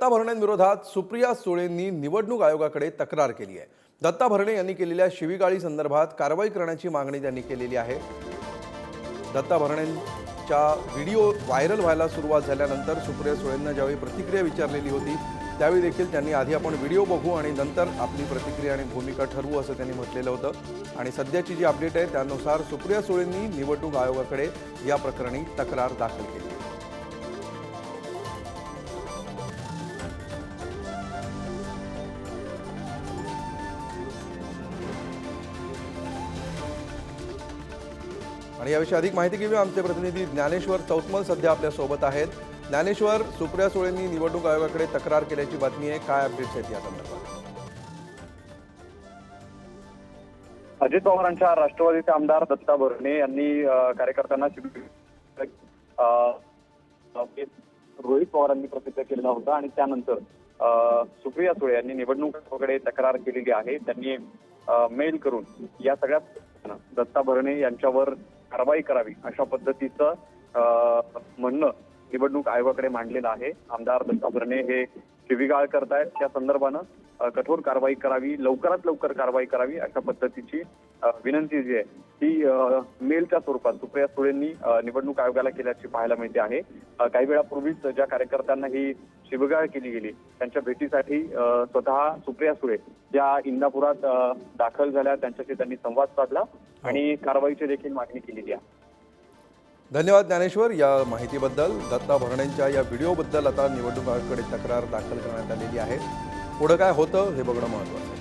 दत्ता भरणेंविरोधात सुप्रिया सुळेंनी निवडणूक आयोगाकडे तक्रार केली आहे। दत्ता भरणे यांनी केलेल्या शिवीगाळी संदर्भात कारवाई करण्याची मागणी त्यांनी केलेली आहे। दत्ता भरणेंच्या व्हिडिओ व्हायरल व्हायला सुरुवात झाल्यानंतर सुप्रिया सुळेंना ज्यावेळी प्रतिक्रिया विचारलेली होती त्यावेळी देखील त्यांनी आधी आपण व्हिडिओ बघू आणि नंतर आपली प्रतिक्रिया आणि भूमिका ठरवू असं त्यांनी म्हटलेलं होतं। आणि सध्याची जी अपडेट आहे त्यानुसार सुप्रिया सुळेंनी निवडणूक आयोगाकडे या प्रकरणी तक्रार दाखल केली आहे। आणि याविषयी अधिक माहिती घेऊया आमचे प्रतिनिधी ज्ञानेश्वर चौतमल सध्या आपल्या सोबत आहेत। ज्ञानेश्वर, सुप्रिया सुळेंनी निवडणूक आयोगाकडे तक्रार केल्याची बातमी आहे, काय अपडेट्स आहेत या संदर्भात? अजित पवारांच्या राष्ट्रवादीचे आमदार दत्ता भरणे यांनी कार्यकर्त्यांना रोहित पवारांनी प्रतिक्रिया केलेला होता आणि त्यानंतर सुप्रिया सुळे यांनी निवडणूक आयोगाकडे तक्रार केलेली आहे। त्यांनी मेल करून या सगळ्या दत्ता भरणे यांच्यावर कारवाई करावी अशा पद्धतीचं म्हणणं निवडणूक आयोगाकडे मांडलेलं आहे। आमदार दत्ता भरणे हे शिवीगाळ करतायत, त्या संदर्भानं कठोर कारवाई करावी, लवकरात लवकर कारवाई करावी अशा पद्धतीची विनंती जी आहे ती मेलच्या स्वरूपात सुप्रिया सुळेंनी निवडणूक आयोगाला केल्याची पाहायला मिळते आहे। काही वेळापूर्वीच ज्या कार्यकर्त्यांना ही शिवीगाळ केली गेली त्यांच्या भेटीसाठी स्वतः सुप्रिया सुळे या इंदापुरात दाखल झाल्या, त्यांच्याशी त्यांनी संवाद साधला आणि कारवाईची देखील मागणी केलेली आहे। धन्यवाद ज्ञानेश्वर या माहितीबद्दल। दत्ता भरणेंच्या या व्हिडिओबद्दल आता निवडणूक आयोगाकडे तक्रार दाखल करण्यात आलेली आहे। पुढे काय होतं हे बघणं महत्त्वाचं आहे।